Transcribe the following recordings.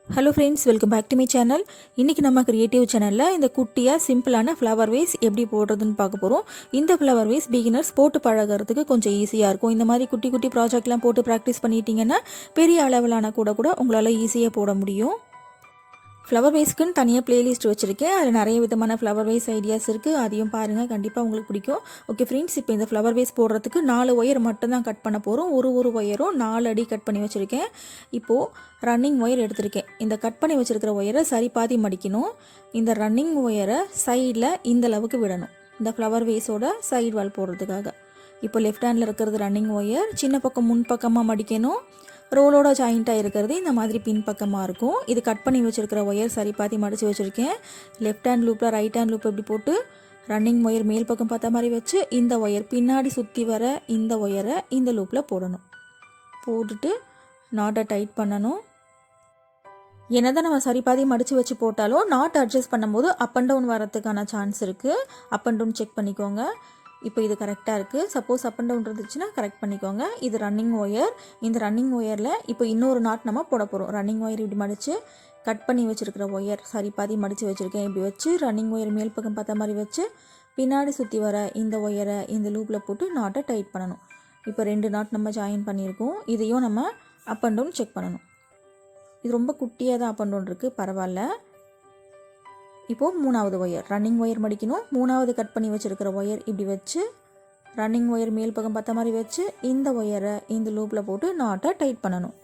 Hello friends, welcome back to my channel. இன்றைக்கி நம்ம creative சேனலில் இந்த குட்டியாக சிம்பிளான ஃப்ளவர் வேஸ் எப்படி போடுறதுன்னு பார்க்க போகிறோம். இந்த ஃப்ளவர் வேஸ் பிகினர்ஸ் போட்டு பழகிறதுக்கு கொஞ்சம் ஈஸியாக இருக்கும். இந்த மாதிரி குட்டி குட்டி ப்ராஜெக்ட்லாம் போட்டு ப்ராக்டிஸ் பண்ணிட்டீங்கன்னா பெரிய அளவிலான கூட உங்களால் ஈஸியாக போட முடியும். ஃப்ளவர் வேஸ்க்குன்னு தனியாக ப்ளேலிஸ்ட் வச்சுருக்கேன். அதில் நிறைய விதமான ஃப்ளவர் வேஸ் ஐடியாஸ் இருக்குது. அதையும் பாருங்கள், கண்டிப்பாக உங்களுக்கு பிடிக்கும். ஓகே ஃப்ரெண்ட்ஸ், இப்போ இந்த ஃப்ளவர் வேஸ் போடுறதுக்கு 4 ஒயர் மட்டும்தான் கட் பண்ண போகிறோம். ஒரு ஒயரும் 4 அடி கட் பண்ணி வச்சுருக்கேன். இப்போது ரன்னிங் ஒயர் எடுத்திருக்கேன். இந்த கட் பண்ணி வச்சுருக்கிற ஒயரை சரி பாதி மடிக்கணும். இந்த ரன்னிங் ஒயரை சைடில் இந்த அளவுக்கு விடணும், இந்த ஃப்ளவர் வேஸோட சைடு வால் போடுறதுக்காக. இப்போ லெஃப்ட் ஹேண்டில் இருக்கிறது ரன்னிங் ஒயர், சின்ன பக்கம் முன் பக்கமாக மடிக்கணும். ரோலோட ஜாயிண்ட்டாக இருக்கிறது இந்த மாதிரி பின் பக்கமாக இருக்கும். இது கட் பண்ணி வச்சுருக்கிற ஒயர் சரி பாதி மடித்து வச்சுருக்கேன். லெஃப்ட் ஹேண்ட் லூப்பில் ரைட் ஹேண்ட் லூப் இப்படி போட்டு ரன்னிங் ஒயர் மேல் பக்கம் பார்த்த மாதிரி வச்சு இந்த ஒயர் பின்னாடி சுற்றி வர இந்த ஒயரை இந்த லூப்பில் போடணும். போட்டுட்டு நாட்டை டைட் பண்ணணும். என்னதான் நம்ம சரி பாதி மடித்து வச்சு போட்டாலும் நாட் அட்ஜஸ்ட் பண்ணும்போது அப் அண்ட் டவுன் வரதுக்கான சான்ஸ் இருக்குது. அப் அண்ட் டவுன் செக் பண்ணிக்கோங்க. இப்போ இது கரெக்டாக இருக்குது. சப்போஸ் அப் அண்ட் டவுன் இருந்துச்சுன்னா கரெக்ட் பண்ணிக்கோங்க. இது ரன்னிங் ஒயர். இந்த ரன்னிங் ஒயரில் இப்போ இன்னொரு நாட் நம்ம போட போகிறோம். ரன்னிங் ஒயர் இப்படி மடித்து கட் பண்ணி வச்சுருக்கிற ஒயர் சரி பாதி மடித்து வச்சுருக்கேன். இப்படி வச்சு ரன்னிங் ஒயர் மேல் பக்கம் பார்த்த மாதிரி வச்சு பின்னாடி சுற்றி வர இந்த ஒயரை இந்த லூப்பில் போட்டு நாட்டை டைட் பண்ணணும். இப்போ 2 நாட் நம்ம ஜாயின் பண்ணியிருக்கோம். இதையும் நம்ம அப் அண்ட் டவுன் செக் பண்ணணும். இது ரொம்ப குட்டியாக தான் அப் அண்ட் டவுன் இருக்குது, பரவாயில்ல. இப்போது 3வது ஒயர் ரன்னிங் ஒயர் மடிக்கணும். 3வது கட் பண்ணி வச்சுருக்கிற ஒயர் இப்படி வச்சு ரன்னிங் ஒயர் மேல் பக்கம் பார்த்த மாதிரி வச்சு இந்த ஒயரை இந்த லூப்பில் போட்டு நாட்டை டைட் பண்ணணும்.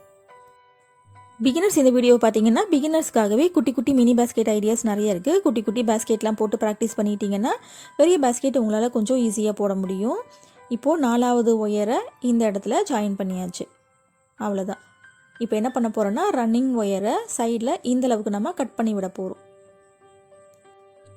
பிகினர்ஸ் இந்த வீடியோ பார்த்தீங்கன்னா பிகினர்ஸ்க்காகவே குட்டி குட்டி மினி பேஸ்கெட் ஐடியாஸ் நிறைய இருக்குது. குட்டி குட்டி பேஸ்கெட்லாம் போட்டு ப்ராக்டிஸ் பண்ணிட்டீங்கன்னா பெரிய பேஸ்கெட் உங்களால் கொஞ்சம் ஈஸியாக போட முடியும். இப்போது 4வது ஒயரை இந்த இடத்துல ஜாயின் பண்ணியாச்சு, அவ்வளோதான். இப்போ என்ன பண்ண போகிறோன்னா ரன்னிங் ஒயரை சைடில் இந்த அளவுக்கு நம்ம கட் பண்ணி விட போகிறோம்.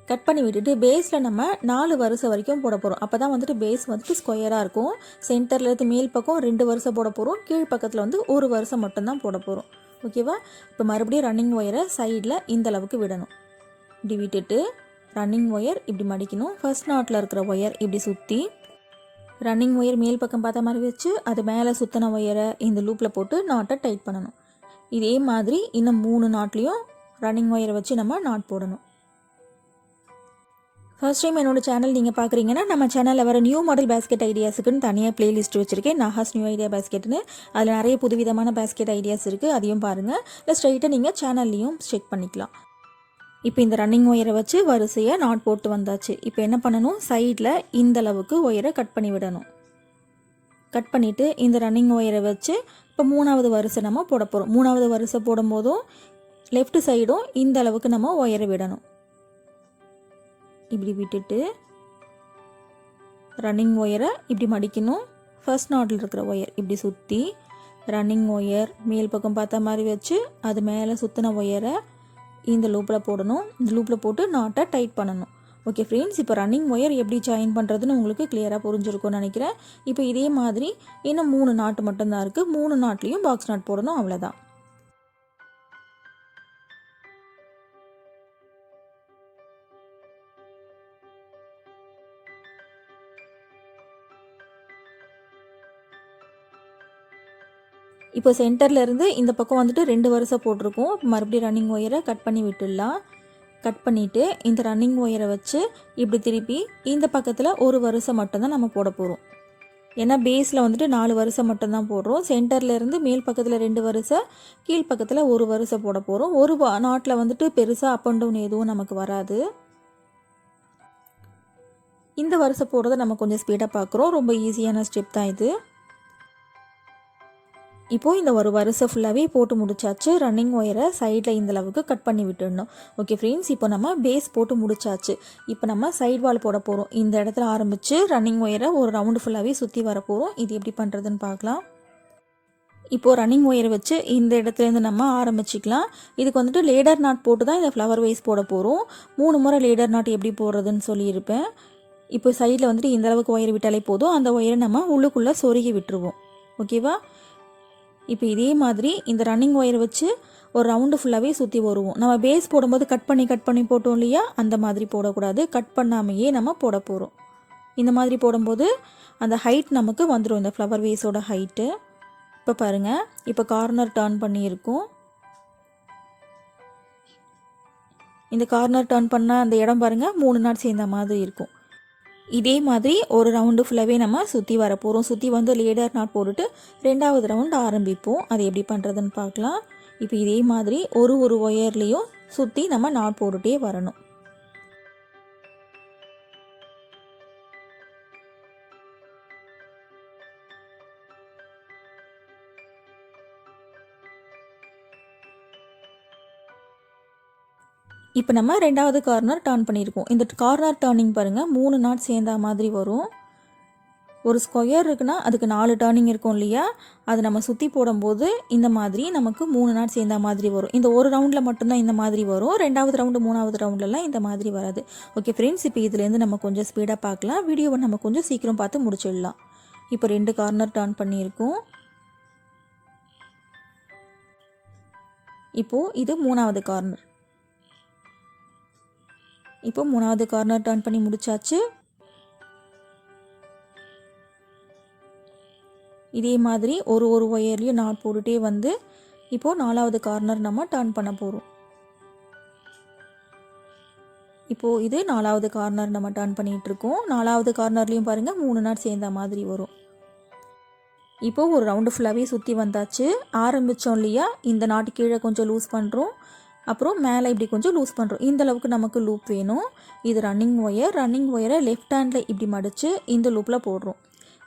கட் பண்ணி விட்டுட்டு பேஸில் நம்ம 4 வரிசை வரைக்கும் போட போகிறோம். அப்போ தான் பேஸ் ஸ்கொயராக இருக்கும். சென்டரில் இருந்து மேல் பக்கம் 2 வரிசை போட போகிறோம். கீழ் பக்கத்தில் 1 வரிசை மட்டும்தான் போட போகிறோம். ஓகேவா? இப்போ மறுபடியும் ரன்னிங் ஒயரை சைடில் இந்த அளவுக்கு விடணும். இப்படி விட்டுட்டு ரன்னிங் ஒயர் இப்படி மடிக்கணும். ஃபர்ஸ்ட் நாட்டில் இருக்கிற ஒயர் இப்படி சுற்றி ரன்னிங் ஒயர் மேல் பக்கம் பார்த்த மாதிரி வச்சு அது மேலே சுற்றின ஒயரை இந்த லூப்பில் போட்டு நாட்டை டைட் பண்ணணும். இதே மாதிரி இன்னும் 3 நாட்லேயும் ரன்னிங் ஒயரை வச்சு நம்ம நாட் போடணும். ஃபர்ஸ்ட் டைம் என்னோட சேனல் நீங்கள் பார்க்குறீங்கன்னா நம்ம சேனலில் வர நியூ மாடல் பேஸ்கெட் ஐடியாஸுக்குன்னு தனியாக ப்ளேலிஸ்ட் வச்சுருக்கேன், நாகாஸ் நியூ ஐடியா பேஸ்கெட்னு. அதில் நிறைய புதுவிதமான பேஸ்கெட் ஐடியாஸ் இருக்குது, அதையும் பாருங்கள். இல்லை ஸ்ட்ரைட்டாக நீங்கள் சேனல்லையும் செக் பண்ணிக்கலாம். இப்போ இந்த ரன்னிங் ஒயரை வச்சு வரிசையாக நாட் போட்டு வந்தாச்சு. இப்போ என்ன பண்ணணும், சைடில் இந்த அளவுக்கு ஒயரை கட் பண்ணி விடணும். கட் பண்ணிவிட்டு இந்த ரன்னிங் ஒயரை வச்சு இப்போ 3வது வரிசை நம்ம போட போகிறோம். 3வது வரிசை போடும்போதும் லெஃப்ட் சைடும் இந்த அளவுக்கு நம்ம ஒயரை விடணும். இப்படி விட்டுட்டு ரன்னிங் ஒயரை இப்படி மடிக்கணும். ஃபர்ஸ்ட் நாட்டில் இருக்கிற ஒயர் இப்படி சுற்றி ரன்னிங் ஒயர் மேல் பக்கம் பார்த்த மாதிரி வச்சு அது மேலே சுற்றின ஒயரை இந்த லூப்பில் போடணும். இந்த லூப்பில் போட்டு நாட்டை டைட் பண்ணணும். ஓகே ஃப்ரெண்ட்ஸ், இப்போ ரன்னிங் ஒயர் எப்படி ஜாயின் பண்ணுறதுன்னு உங்களுக்கு கிளியராக புரிஞ்சிருக்கும்னு நினைக்கிறேன். இப்போ இதே மாதிரி இன்னும் 3 நாட்டு மட்டும்தான் இருக்குது. 3 நாட்லேயும் பாக்ஸ் நாட் போடணும், அவ்வளோதான். இப்போ சென்டரில் இருந்து இந்த பக்கம் 2 வரிசை போட்டிருக்கோம். மறுபடியும் ரன்னிங் ஒயரை கட் பண்ணி விட்டுடலாம். கட் பண்ணிவிட்டு இந்த ரன்னிங் ஒயரை வச்சு இப்படி திருப்பி இந்த பக்கத்தில் 1 வரிசை மட்டும்தான் நம்ம போட போகிறோம். ஏன்னா பேஸில் 4 வரிசை மட்டும்தான் போடுறோம். சென்டரில் இருந்து மேல் பக்கத்தில் 2 வரிசை, கீழ் பக்கத்தில் 1 வரிசை போட போகிறோம். ஒரு நாட்டில் பெருசாக அப் அண்ட் டவுன் எதுவும் நமக்கு வராது. இந்த வரிசை போடுறதை நம்ம கொஞ்சம் ஸ்பீடாக பார்க்குறோம். ரொம்ப ஈஸியான ஸ்டெப் தான் இது. இப்போது இந்த ஒரு வரிசை ஃபுல்லாகவே போட்டு முடிச்சாச்சு. ரன்னிங் ஒயரை சைடில் இந்த அளவுக்கு கட் பண்ணி விட்டுடணும். ஓகே ஃப்ரெண்ட்ஸ், இப்போ நம்ம பேஸ் போட்டு முடிச்சாச்சு. இப்போ நம்ம சைட் வால் போட போகிறோம். இந்த இடத்துல ஆரம்பித்து ரன்னிங் ஒயரை ஒரு ரவுண்டு ஃபுல்லாகவே சுற்றி வர போகிறோம். இது எப்படி பண்ணுறதுன்னு பார்க்கலாம். இப்போது ரன்னிங் ஒயரை வச்சு இந்த இடத்துலேருந்து நம்ம ஆரம்பிச்சிக்கலாம். இதுக்கு லேடர் நாட் போட்டு தான் இந்த ஃப்ளவர் வேஸ் போட போகிறோம். 3 முறை லேடர் நாட் எப்படி போடுறதுன்னு சொல்லியிருப்பேன். இப்போ சைடில் இந்த அளவுக்கு ஒயர் விட்டாலே போதும். அந்த ஒயரை நம்ம உள்ளுக்குள்ளே சொருகி விட்டுருவோம். ஓகேவா? இப்போ இதே மாதிரி இந்த ரன்னிங் ஒயரை வச்சு ஒரு ரவுண்டு ஃபுல்லாகவே சுற்றி வருவோம். நம்ம பேஸ் போடும்போது கட் பண்ணி போட்டோம் இல்லையா, அந்த மாதிரி போடக்கூடாது. கட் பண்ணாமையே நம்ம போட போகிறோம். இந்த மாதிரி போடும்போது அந்த ஹைட் நமக்கு வந்துடும், இந்த ஃப்ளவர் வேஸோட ஹைட்டு. இப்போ பாருங்கள், இப்போ கார்னர் டர்ன் பண்ணியிருக்கோம். இந்த கார்னர் டர்ன் பண்ணால் அந்த இடம் பாருங்கள் 3 நாட் சேர்ந்த மாதிரி இருக்கும். இதே மாதிரி ஒரு ரவுண்டு ஃபுல்லாகவே நம்ம சுற்றி வர போகிறோம். சுற்றி வந்து லேடர் நாட் போட்டுட்டு 2வது ரவுண்டு ஆரம்பிப்போம். அது எப்படி பண்ணுறதுன்னு பார்க்கலாம். இப்போ இதே மாதிரி ஒரு ஒயர்லேயும் சுற்றி நம்ம நாட் போட்டுகிட்டே வரணும். இப்போ நம்ம 2வது கார்னர் டர்ன் பண்ணியிருக்கோம். இந்த கார்னர் டர்னிங் பாருங்கள் 3 நாட் சேர்ந்த மாதிரி வரும். ஒரு ஸ்கொயர் இருக்குன்னா அதுக்கு 4 டர்னிங் இருக்கும் இல்லையா, அது நம்ம சுற்றி போடும்போது இந்த மாதிரி நமக்கு 3 நாட் சேர்ந்த மாதிரி வரும். இந்த ஒரு ரவுண்டில் மட்டும்தான் இந்த மாதிரி வரும். 2வது ரவுண்டு 3வது ரவுண்ட்லலாம் இந்த மாதிரி வராது. ஓகே ஃப்ரெண்ட்ஸ், இப்போ இதுலேருந்து நம்ம கொஞ்சம் ஸ்பீடாக பார்க்கலாம். வீடியோவை நம்ம கொஞ்சம் சீக்கிரம் பார்த்து முடிச்சிடலாம். இப்போ 2 கார்னர் டர்ன் பண்ணியிருக்கோம். இப்போது இது 3வது கார்னர். இப்போ 3வது கார்னர் டர்ன் பண்ணி முடிச்சாச்சு. இதே மாதிரி ஒரு ஒயர்லையும் நாட் போட்டுகிட்டே வந்து இப்போது 4வது கார்னர் நம்ம டர்ன் பண்ண போகிறோம். இப்போது இது 4வது கார்னர் நம்ம டர்ன் பண்ணிகிட்ருக்கோம். 4வது கார்னர்லேயும் பாருங்கள் 3 நாட் சேர்ந்த மாதிரி வரும். இப்போது ஒரு ரவுண்டு ஃபுல்லாகவே சுற்றி வந்தாச்சு. ஆரம்பித்தோம் இல்லையா, இந்த நாட்டு கீழே கொஞ்சம் லூஸ் பண்ணுறோம், அப்புறம் மேலே இப்படி கொஞ்சம் லூஸ் பண்ணுறோம். இந்த அளவுக்கு நமக்கு லூப் வேணும். இது ரன்னிங் ஒயரை லெஃப்ட் ஹேண்டில் இப்படி மடித்து இந்த லூப்பில் போடுறோம்.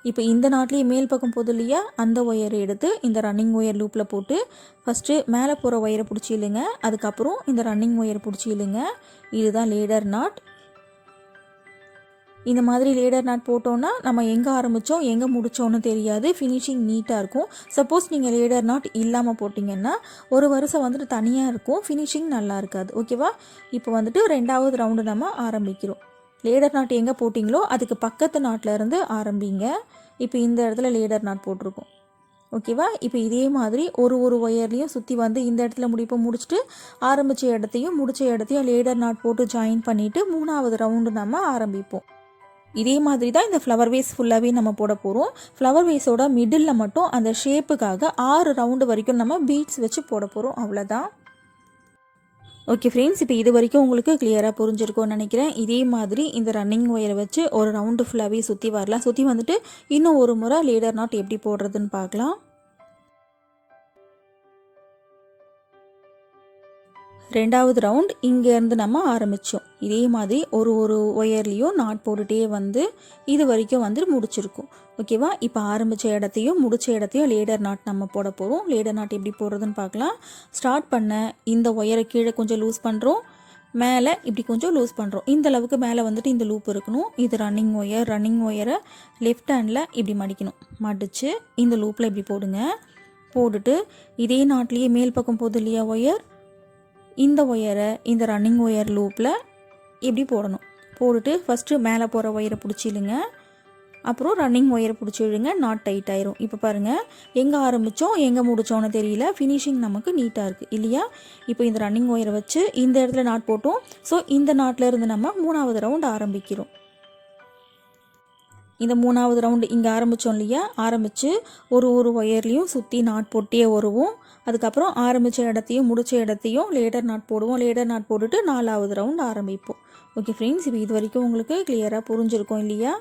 இப்போ இந்த நாட்லேயே மேல் பக்கம் போகுது இல்லையா, அந்த ஒயரை எடுத்து இந்த ரன்னிங் ஒயர் லூப்பில் போட்டு ஃபஸ்ட்டு மேலே போகிற ஒயரை பிடிச்சி இழுங்க, அதுக்கப்புறம் இந்த ரன்னிங் ஒயரை பிடிச்சி இழுங்க. இதுதான் லேடர் நாட். இந்த மாதிரி லேடர் நாட் போட்டோன்னா நம்ம எங்கே ஆரம்பித்தோம் எங்கே முடித்தோன்னு தெரியாது, ஃபினிஷிங் நீட்டாக இருக்கும். சப்போஸ் நீங்கள் லேடர் நாட் இல்லாமல் போட்டிங்கன்னா ஒரு வருஷம் வந்துட்டு தனியாக இருக்கும், ஃபினிஷிங் நல்லா இருக்காது. ஓகேவா? இப்போ வந்துட்டு 2வது ரவுண்டு நம்ம ஆரம்பிக்கிறோம். லேடர் நாட் எங்கே போட்டிங்களோ அதுக்கு பக்கத்து நாட்டிலேருந்து ஆரம்பிங்க. இப்போ இந்த இடத்துல லேடர் நாட் போட்டிருக்கோம். ஓகேவா? இப்போ இதே மாதிரி ஒரு ஒயர்லேயும் சுற்றி வந்து இந்த இடத்துல முடிச்சுட்டு ஆரம்பித்த இடத்தையும் முடித்த இடத்தையும் லேடர் நாட் போட்டு ஜாயின் பண்ணிவிட்டு 3வது ரவுண்டு நம்ம ஆரம்பிப்போம். இதே மாதிரி தான் இந்த ஃப்ளவர் வேஸ் ஃபுல்லாகவே நம்ம போட போகிறோம். ஃப்ளவர் வேஸோட மிடில் மட்டும் அந்த ஷேப்புக்காக 6 ரவுண்டு வரைக்கும் நம்ம பீட்ஸ் வச்சு போட போகிறோம். அவ்வளோதான். ஓகே ஃப்ரெண்ட்ஸ், இப்போ இது வரைக்கும் உங்களுக்கு கிளியராக புரிஞ்சிருக்கும்னு நினைக்கிறேன். இதே மாதிரி இந்த ரன்னிங் ஒயரை வச்சு ஒரு ரவுண்டு ஃபுல்லாகவே சுற்றி வரலாம். சுற்றி வந்துட்டு இன்னும் ஒரு முறை லேடர் நாட் எப்படி போடுறதுன்னு பார்க்கலாம். 2வது ரவுண்ட் இங்கேருந்து நம்ம ஆரம்பித்தோம். இதே மாதிரி ஒரு ஒயர்லேயும் நாட் போட்டுகிட்டே வந்து இது வரைக்கும் வந்து முடிச்சிருக்கோம். ஓகேவா? இப்போ ஆரம்பித்த இடத்தையும் முடித்த இடத்தையும் லேடர் நாட் நம்ம போட போகிறோம். லேடர் நாட் எப்படி போடுறதுன்னு பார்க்கலாம். ஸ்டார்ட் பண்ண இந்த ஒயரை கீழே கொஞ்சம் லூஸ் பண்ணுறோம், மேலே இப்படி கொஞ்சம் லூஸ் பண்ணுறோம். இந்த அளவுக்கு மேலே வந்துட்டு இந்த லூப் இருக்கணும். இது ரன்னிங் ஒயரை லெஃப்ட் ஹேண்டில் இப்படி மடித்து இந்த லூப்பில் இப்படி போடுங்க. போட்டுட்டு இதே நாட்லேயே மேல் பக்கம் போகுது இல்லையா ஒயர், இந்த ஒயரை இந்த ரன்னிங் ஒயர் லூப்பில் இப்படி போடணும். போட்டுட்டு ஃபஸ்ட்டு மேலே போகிற ஒயரை பிடிச்சிடுங்க, அப்புறம் ரன்னிங் ஒயரை பிடிச்சி விழுங்க. நாட் டைட் ஆயிரும். இப்போ பாருங்கள், எங்கே ஆரம்பித்தோம் எங்கே முடித்தோன்னு தெரியல, ஃபினிஷிங் நமக்கு நீட்டாக இருக்குது இல்லையா? இப்போ இந்த ரன்னிங் ஒயரை வச்சு இந்த இடத்துல நாட் போட்டோம். ஸோ இந்த நாட்டில் இருந்து நம்ம 3வது ரவுண்டு ஆரம்பிக்கிறோம். இந்த 3வது ரவுண்டு இங்கே ஆரம்பித்தோம் இல்லையா, ஆரம்பித்து ஒரு ஒயர்லேயும் சுற்றி நாட் போட்டே வருவோம். அதுக்கப்புறம் ஆரம்பித்த இடத்தையும் முடித்த இடத்தையும் லேடர் நாட் போடுவோம். லேடர் நாட் போட்டுட்டு 4வது ரவுண்டு ஆரம்பிப்போம். ஓகே ஃப்ரெண்ட்ஸ், இப்போ இது வரைக்கும் உங்களுக்கு கிளியராக புரிஞ்சிருக்கும் இல்லையா?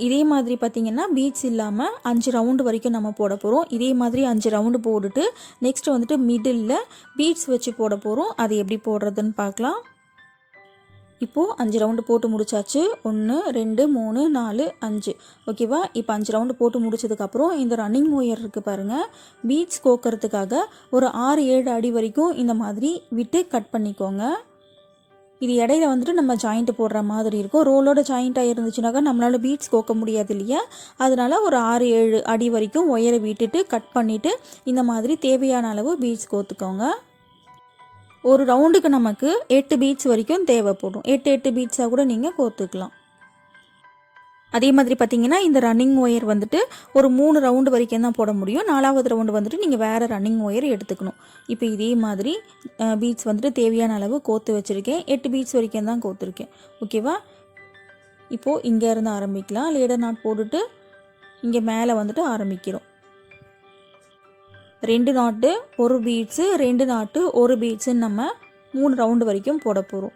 இதே மாதிரி பார்த்திங்கன்னா பீட்ஸ் இல்லாமல் 5 ரவுண்டு வரைக்கும் நம்ம போட போகிறோம். இதே மாதிரி 5 ரவுண்டு போட்டுட்டு நெக்ஸ்ட் வந்துட்டு மிடில் பீட்ஸ் வச்சு போட போகிறோம். அது எப்படி போடுறதுன்னு பார்க்கலாம். இப்போது 5 ரவுண்டு போட்டு முடிச்சாச்சு. 1 2 3 4 5. ஓகேவா? இப்போ 5 ரவுண்டு போட்டு முடிச்சதுக்கப்புறம் இந்த ரன்னிங் ஒயர் இருக்குது பாருங்கள், பீட்ஸ் கோக்கிறதுக்காக ஒரு 6-7 அடி வரைக்கும் இந்த மாதிரி விட்டு கட் பண்ணிக்கோங்க. இது இடையில வந்துட்டு நம்ம ஜாயிண்ட் போடுற மாதிரி இருக்கும். ரோலோட ஜாயிண்ட்டாக இருந்துச்சுனாக்கா நம்மளால் பீட்ஸ் கோக்க முடியாது இல்லையா, அதனால் ஒரு 6-7 அடி வரைக்கும் ஒயரை விட்டுட்டு கட் பண்ணிவிட்டு இந்த மாதிரி தேவையான அளவு பீட்ஸ் கோத்துக்கோங்க. ஒரு ரவுண்டுக்கு நமக்கு 8 பீட்ஸ் வரைக்கும் தேவைப்படும். 8 பீட்ஸாக கூட நீங்கள் கோர்த்துக்கலாம். அதே மாதிரி பார்த்தீங்கன்னா இந்த ரன்னிங் ஒயர் வந்துட்டு ஒரு 3 ரவுண்டு வரைக்கும் தான் போட முடியும். 4வது ரவுண்டு வந்துட்டு நீங்கள் வேறு ரன்னிங் ஒயர் எடுத்துக்கணும். இப்போ இதே மாதிரி பீட்ஸ் வந்துட்டு தேவையான அளவு கோர்த்து வச்சுருக்கேன். 8 பீட்ஸ் வரைக்கும் தான் கோர்த்துருக்கேன். ஓகேவா? இப்போது இங்கேருந்து ஆரம்பிக்கலாம். லேடர் நாட் போட்டுட்டு இங்கே மேலே வந்துட்டு ஆரம்பிக்கிறோம். 2 நாட்டு 1 பீட்ஸு, 2 நாட்டு 1 பீட்ஸுன்னு நம்ம 3 ரவுண்டு வரைக்கும் போட போகிறோம்.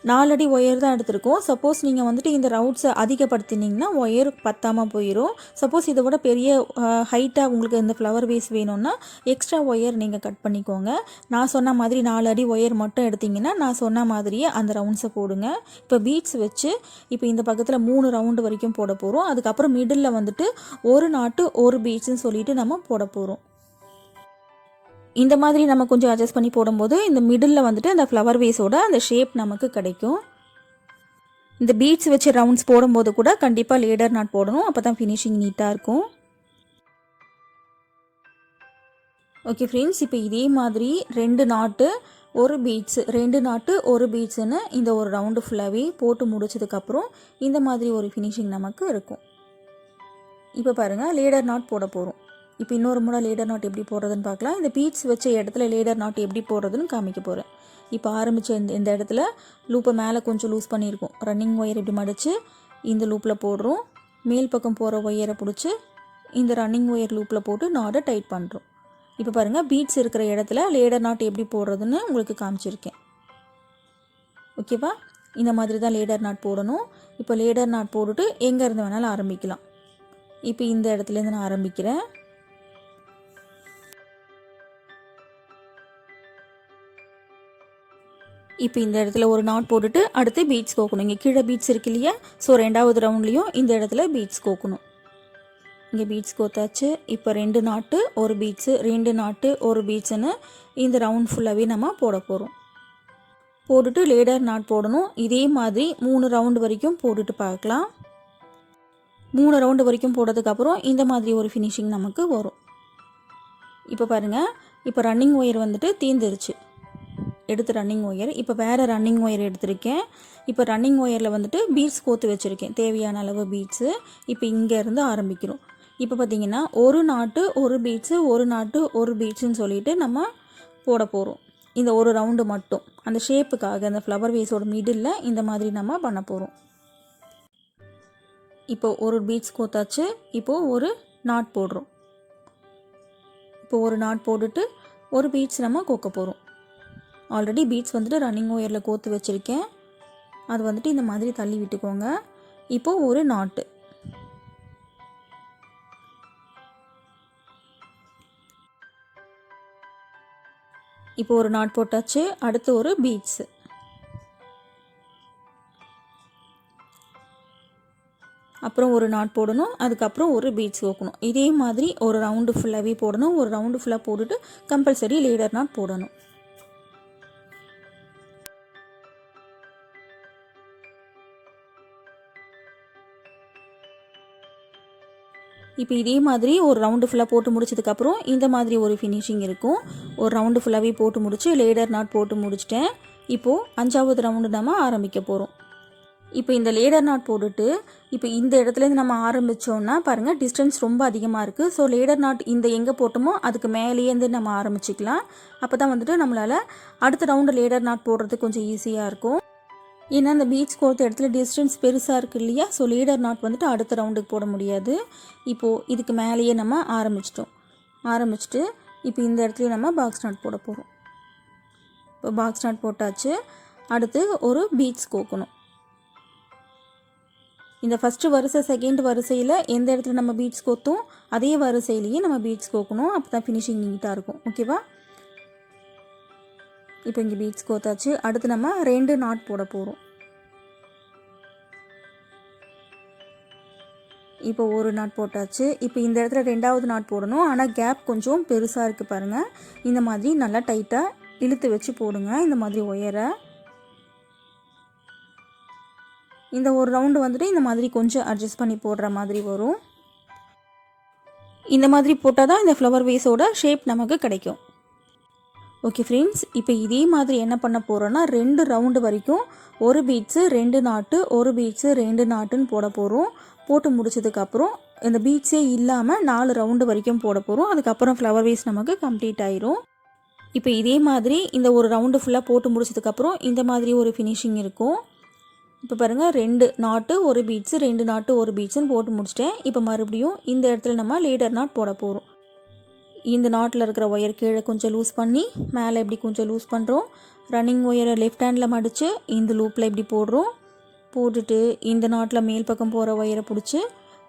4 அடி ஒயர் தான் எடுத்திருக்கோம். சப்போஸ் நீங்கள் வந்துட்டு இந்த ரவுட்ஸை அதிகப்படுத்தினீங்கன்னா ஒயர் பத்தாமல் போயிடும். சப்போஸ் இதை விட பெரிய ஹைட்டாக உங்களுக்கு இந்த ஃப்ளவர் வேஸ் வேணும்னா எக்ஸ்ட்ரா ஒயர் நீங்கள் கட் பண்ணிக்கோங்க. நான் சொன்ன மாதிரி 4 அடி ஒயர் மட்டும் எடுத்திங்கன்னா நான் சொன்ன மாதிரியே அந்த ரவுண்ட்ஸை போடுங்க. இப்போ பீட்ஸ் வச்சு இப்போ இந்த பக்கத்தில் 3 ரவுண்டு வரைக்கும் போட போகிறோம். அதுக்கப்புறம் மிடில் வந்துட்டு ஒரு நாட்டு ஒரு பீட்ஸ்ன்னு சொல்லிட்டு நம்ம போட போகிறோம். இந்த மாதிரி நம்ம கொஞ்சம் அட்ஜஸ்ட் பண்ணி போடும்போது இந்த மிடில் வந்துட்டு அந்த ஃப்ளவர் வேஸோட அந்த ஷேப் நமக்கு கிடைக்கும். இந்த பீட்ஸ் வச்சு ரவுண்ட்ஸ் போடும்போது கூட கண்டிப்பாக லேடர் நாட் போடணும். அப்போ தான் ஃபினிஷிங் நீட்டாக இருக்கும். ஓகே ஃப்ரெண்ட்ஸ், இப்போ இதே மாதிரி 2 நாட்டு ஒரு பீட்ஸு 2 நாட்டு ஒரு பீட்ஸுன்னு இந்த ஒரு ரவுண்டு ஃபுல்லாகவே போட்டு முடிச்சதுக்கப்புறம் இந்த மாதிரி ஒரு ஃபினிஷிங் நமக்கு இருக்கும். இப்போ பாருங்கள், லேடர் நாட் போட போகிறோம். இப்போ இன்னொரு முறை லேடர் நாட் எப்படி போடுறதுன்னு பார்க்கலாம். இந்த பீட்ஸ் வச்ச இடத்துல லேடர் நாட் எப்படி போடுறதுன்னு காமிக்க போகிறேன். இப்போ ஆரம்பித்த இந்த இடத்துல லூப்பை மேலே கொஞ்சம் லூஸ் பண்ணியிருக்கோம். ரன்னிங் ஒயர் இப்படி மடித்து இந்த லூப்பில் போடுறோம். மேல் பக்கம் போகிற ஒயரை பிடிச்சி இந்த ரன்னிங் ஒயர் லூப்பில் போட்டு நாட்டை டைட் பண்ணுறோம். இப்போ பாருங்கள், பீட்ஸ் இருக்கிற இடத்துல லேடர் நாட் எப்படி போடுறதுன்னு உங்களுக்கு காமிச்சிருக்கேன். ஓகேவா? இந்த மாதிரி தான் லேடர் நாட் போடணும். இப்போ லேடர் நாட் போட்டுட்டு எங்கே இருந்து வேணாலும் ஆரம்பிக்கலாம். இப்போ இந்த இடத்துலேருந்து நான் ஆரம்பிக்கிறேன். இப்போ இந்த இடத்துல ஒரு நாட் போட்டுட்டு அடுத்து பீட்ஸ் கோக்கணும். இங்கே கீழே பீட்ஸ் இருக்கு இல்லையா? ஸோ 2வது ரவுண்ட்லேயும் இந்த இடத்துல பீட்ஸ் கோக்கணும். இங்கே பீட்ஸ் கோத்தாச்சு. இப்போ 2 நாட்டு ஒரு பீட்ஸு 2 நாட்டு ஒரு பீட்ஸுன்னு இந்த ரவுண்ட் ஃபுல்லாகவே நம்ம போட போகிறோம். போட்டுட்டு லேடர் நாட் போடணும். இதே மாதிரி 3 ரவுண்டு வரைக்கும் போட்டுட்டு பார்க்கலாம். 3 ரவுண்டு வரைக்கும் போட்டதுக்கப்புறம் இந்த மாதிரி ஒரு ஃபினிஷிங் நமக்கு வரும். இப்போ பாருங்கள், இப்போ ரன்னிங் ஒயர் வந்துட்டு தீர்ந்துருச்சு. எடுத்து ரன்னிங் ஒயர் இப்போ வேறு ரன்னிங் ஒயர் எடுத்திருக்கேன். இப்போ ரன்னிங் ஒயரில் வந்துட்டு பீட்ஸ் கோத்து வச்சுருக்கேன், தேவையான அளவு பீட்ஸு. இப்போ இங்கேருந்து ஆரம்பிக்கிறோம். இப்போ பார்த்திங்கன்னா ஒரு நாட்டு ஒரு பீட்ஸு ஒரு நாட்டு ஒரு பீட்ஸுன்னு சொல்லிட்டு நம்ம போட போகிறோம். இந்த ஒரு ரவுண்டு மட்டும் அந்த ஷேப்புக்காக அந்த ஃப்ளவர் வேஸோட மிடில் இந்த மாதிரி நம்ம பண்ண போகிறோம். இப்போ ஒரு பீட்ஸ் கோத்தாச்சு. இப்போது ஒரு நாட் போடுறோம். இப்போ ஒரு நாட் போட்டுட்டு ஒரு பீட்ஸ் நம்ம கோக்க போகிறோம். ஆல்ரெடி பீட்ஸ் வந்துட்டு ரன்னிங் ஒயரில் கோத்து வச்சுருக்கேன். அது வந்துட்டு இந்த மாதிரி தள்ளி விட்டுக்கோங்க. இப்போது ஒரு நாட்டு இப்போ ஒரு நாட் போட்டாச்சு. அடுத்து ஒரு பீட்ஸு. அப்புறம் ஒரு நாட் போடணும். அதுக்கப்புறம் ஒரு பீட்ஸ் கோக்கணும். இதே மாதிரி ஒரு ரவுண்டு ஃபுல்லாகவே போடணும். ஒரு ரவுண்டு ஃபுல்லாக போட்டுட்டு கம்பல்சரி லேடர் நாட் போடணும். இப்போ இதே மாதிரி ஒரு ரவுண்டு ஃபுல்லாக போட்டு முடிச்சதுக்கப்புறம் இந்த மாதிரி ஒரு ஃபினிஷிங் இருக்கும். ஒரு ரவுண்டு ஃபுல்லாகவே போட்டு முடிச்சு லேடர் நாட் போட்டு முடிச்சிட்டேன். இப்போது 5வது ரவுண்டு நம்ம ஆரம்பிக்க போகிறோம். இப்போ இந்த லேடர் நாட் போட்டுட்டு இப்போ இந்த இடத்துலேருந்து நம்ம ஆரம்பித்தோன்னா பாருங்கள், டிஸ்டன்ஸ் ரொம்ப அதிகமாக இருக்குது. ஸோ லேடர் நாட் இந்த எங்கே போட்டோமோ அதுக்கு மேலேருந்து நம்ம ஆரம்பிச்சிக்கலாம். அப்போ தான் வந்துட்டு நம்மளால் அடுத்த ரவுண்டு லேடர் நாட் போடுறதுக்கு கொஞ்சம் ஈஸியாக இருக்கும். ஏன்னா அந்த பீட்ஸ் கோர்த்த இடத்துல டிஸ்டன்ஸ் பெருசாக இருக்குது இல்லையா? ஸோ லேடர் நாட் வந்துட்டு அடுத்த ரவுண்டுக்கு போட முடியாது. இப்போது இதுக்கு மேலேயே நம்ம ஆரம்பிச்சிட்டு இப்போ இந்த இடத்துல நம்ம பாக்ஸ் நாட் போட போகிறோம். இப்போ பாக்ஸ் நாட் போட்டாச்சு. அடுத்து ஒரு பீட்ஸ் கோக்கணும். இந்த ஃபஸ்ட்டு வரிசை செகண்ட் வரிசையில் எந்த இடத்துல நம்ம பீட்ஸ் கோத்தோம் அதே வரிசையிலேயே நம்ம பீட்ஸ் கோக்கணும். அப்போ தான் ஃபினிஷிங் நீட்டாக இருக்கும். ஓகேவா? இப்போ இங்கே பீட்ஸ் கோத்தாச்சு. அடுத்து நம்ம 2 நாட் போட போகிறோம். இப்போ ஒரு நாட் போட்டாச்சு. இப்போ இந்த இடத்துல 2வது நாட் போடணும். ஆனால் கேப் கொஞ்சம் பெருசாக இருக்குது பாருங்கள். இந்த மாதிரி நல்லா டைட்டாக இழுத்து வச்சு போடுங்க. இந்த மாதிரி ஒயரை இந்த ஒரு ரவுண்டு வந்துட்டு இந்த மாதிரி கொஞ்சம் அட்ஜஸ்ட் பண்ணி போடுற மாதிரி வரும். இந்த மாதிரி போட்டால் தான் இந்த ஃப்ளவர் வேஸோட ஷேப் நமக்கு கிடைக்கும். ஓகே ஃப்ரெண்ட்ஸ், இப்போ இதே மாதிரி என்ன பண்ண போகிறோன்னா 2 ரவுண்டு வரைக்கும் ஒரு பீட்ஸு 2 நாட்டு ஒரு பீட்ஸு 2 நாட்டுன்னு போட போகிறோம். போட்டு முடிச்சதுக்கப்புறம் இந்த பீட்ஸே இல்லாமல் 4 ரவுண்டு வரைக்கும் போட போகிறோம். அதுக்கப்புறம் ஃப்ளவர் வேஸ் நமக்கு கம்ப்ளீட் ஆயிரும். இப்போ இதே மாதிரி இந்த ஒரு ரவுண்டு ஃபுல்லாக போட்டு முடிச்சதுக்கப்புறம் இந்த மாதிரி ஒரு ஃபினிஷிங் இருக்கும். இப்போ பாருங்கள், 2 நாட்டு ஒரு பீட்ஸு 2 நாட்டு ஒரு பீட்ஸுன்னு போட்டு முடிச்சிட்டேன். இப்போ மறுபடியும் இந்த இடத்துல நம்ம லேடர் நாட் போட போகிறோம். இந்த நாட்டில் இருக்கிற ஒயர் கீழே கொஞ்சம் லூஸ் பண்ணி மேலே இப்படி கொஞ்சம் லூஸ் பண்ணுறோம். ரன்னிங் ஒயரை லெஃப்ட் ஹேண்டில் மடித்து இந்த லூப்பில் இப்படி போடுறோம். போட்டுட்டு இந்த நாட்டில் மேல் பக்கம் போகிற ஒயரை பிடிச்சி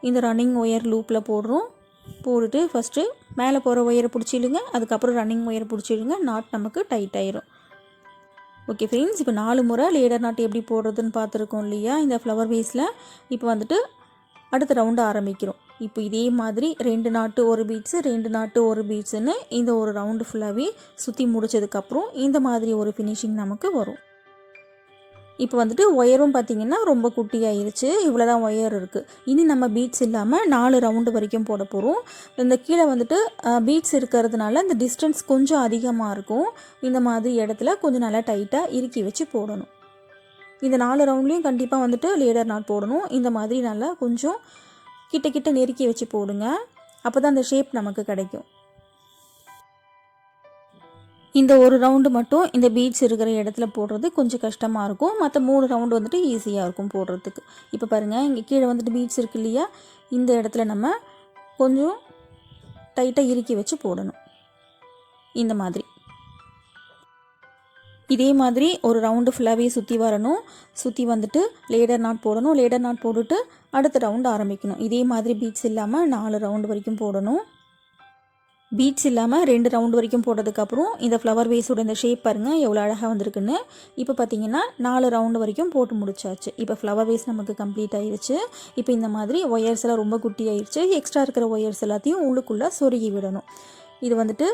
இந்த ரன்னிங் ஒயர் லூப்பில் போடுறோம். போட்டுட்டு ஃபஸ்ட்டு மேலே போகிற ஒயரை பிடிச்சிடுங்க, அதுக்கப்புறம் ரன்னிங் ஒயரை பிடிச்சிடுங்க. நாட் நமக்கு டைட் ஆயிரும். ஓகே ஃப்ரெண்ட்ஸ், இப்போ 4 முறை லேடர் நாட் எப்படி போடுறதுன்னு பார்த்துருக்கோம் இல்லையா இந்த ஃப்ளவர் வேஸில். இப்போ வந்துட்டு அடுத்த ரவுண்டு ஆரம்பிக்கிறோம். இப்போ இதே மாதிரி 2 நாட்டு 1 பீட்ஸு 2 நாட்டு 1 பீட்ஸுன்னு இந்த ஒரு ரவுண்டு ஃபுல்லாகவே சுற்றி முடித்ததுக்கப்புறம் இந்த மாதிரி ஒரு ஃபினிஷிங் நமக்கு வரும். இப்போ வந்துட்டு ஒயரும் பார்த்திங்கன்னா ரொம்ப குட்டியாயிருச்சு. இவ்வளோ தான் ஒயர் இருக்குது. இனி நம்ம பீட்ஸ் இல்லாமல் 4 ரவுண்டு வரைக்கும் போட போகிறோம். இந்த கீழே வந்துட்டு பீட்ஸ் இருக்கிறதுனால இந்த டிஸ்டன்ஸ் கொஞ்சம் அதிகமாக இருக்கும். இந்த மாதிரி இடத்துல கொஞ்சம் நல்லா டைட்டாக இறுக்கி வச்சு போடணும். இந்த 4 ரவுண்ட்லேயும் கண்டிப்பாக வந்துட்டு லேடர் நாட் போடணும். இந்த மாதிரி நல்லா கொஞ்சம் கிட்ட கிட்ட நெருக்கி வச்சு போடுங்க. அப்போ தான் அந்த ஷேப் நமக்கு கிடைக்கும். இந்த ஒரு ரவுண்டு மட்டும் இந்த பீட்ஸ் இருக்கிற இடத்துல போடுறது கொஞ்சம் கஷ்டமாக இருக்கும். மற்ற 3 ரவுண்டு வந்துட்டு ஈஸியாக இருக்கும் போடுறதுக்கு. இப்போ பாருங்கள், இங்கே கீழே வந்துட்டு பீட்ஸ் இருக்குது இல்லையா, இந்த இடத்துல நம்ம கொஞ்சம் டைட்டாக இறுக்கி வச்சு போடணும். இந்த மாதிரி இதே மாதிரி ஒரு ரவுண்டு ஃபுல்லாகவே சுற்றி வரணும். சுற்றி வந்துட்டு லேடர் நாட் போடணும். லேடர் நாட் போட்டுட்டு அடுத்த ரவுண்டு ஆரம்பிக்கணும். இதே மாதிரி பீட்ஸ் இல்லாமல் 4 ரவுண்டு வரைக்கும் போடணும். பீட்ஸ் இல்லாமல் 2 ரவுண்டு வரைக்கும் போட்டதுக்கப்புறம் இந்த ஃப்ளவர் வேஸோட இந்த ஷேப் பாருங்கள் எவ்வளோ அழகாக வந்திருக்குன்னு. இப்போ பார்த்தீங்கன்னா 4 ரவுண்டு வரைக்கும் போட்டு முடிச்சாச்சு. இப்போ ஃப்ளவர் வேஸ் நமக்கு கம்ப்ளீட் ஆயிடுச்சு. இப்போ இந்த மாதிரி ஒயர்ஸ் எல்லாம் ரொம்ப குட்டி ஆயிடுச்சு. எக்ஸ்ட்ரா இருக்கிற ஒயர்ஸ் எல்லாத்தையும் உள்ளுக்குள்ளே சொருகி விடணும். இது வந்துட்டு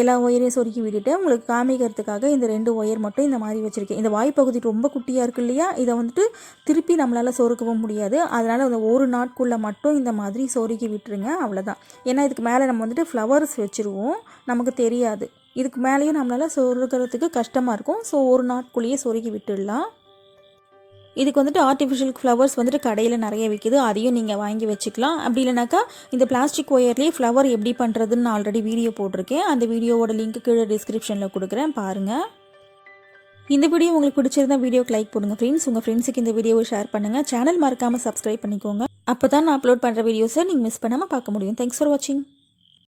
எல்லா ஒயரையும் சொருக்கி விட்டுட்டு உங்களுக்கு காமிக்கிறதுக்காக இந்த 2 ஒயர் மட்டும் இந்த மாதிரி வச்சுருக்கேன். இந்த வாய்ப்பகுதி ரொம்ப குட்டியாக இருக்குது இல்லையா, இதை வந்துட்டு திருப்பி நம்மளால் சொருக்கவும் முடியாது. அதனால் அந்த ஒரு நாட்குள்ளே மட்டும் இந்த மாதிரி சொருக்கி விட்டுருங்க, அவ்வளோதான். ஏன்னா இதுக்கு மேலே நம்ம வந்துட்டு ஃப்ளவர்ஸ் வச்சுருவோம், நமக்கு தெரியாது. இதுக்கு மேலேயும் நம்மளால் சொருக்கிறதுக்கு கஷ்டமாக இருக்கும். ஸோ ஒரு நாட்குள்ளேயே சொருக்கி விட்டுடலாம். இதுக்கு வந்துட்டு ஆர்டிஃபிஷியல் ஃப்ளவர்ஸ் வந்துட்டு கடையில் நிறைய விற்கிது, அதையும் நீங்கள் வாங்கி வச்சுக்கலாம். அப்படி இல்லைனாக்கா இந்த பிளாஸ்டிக் ஒயர்லேயே ஃப்ளவர் எப்படி பண்ணுறதுன்னு நான் ஆல்ரெடி வீடியோ போட்டிருக்கேன். அந்த வீடியோவோட லிங்க் கீழே டிஸ்கிரிப்ஷனில் கொடுக்குறேன், பாருங்கள். இந்த வீடியோ உங்களுக்கு பிடிச்சிருந்தா வீடியோக்கு லைக் போடுங்க ஃப்ரெண்ட்ஸ். உங்கள் ஃப்ரெண்ட்ஸுக்கு இந்த வீடியோவை ஷேர் பண்ணுங்கள். சேனல் மறக்காமல் சப்ஸ்கிரைப் பண்ணிக்கோங்க. அப்போ தான் நான் அப்லோட் பண்ணுற வீடியோஸை நீங்கள் மிஸ் பண்ணாமல் பார்க்க முடியும். தேங்க்ஸ் ஃபார் வாட்சிங்.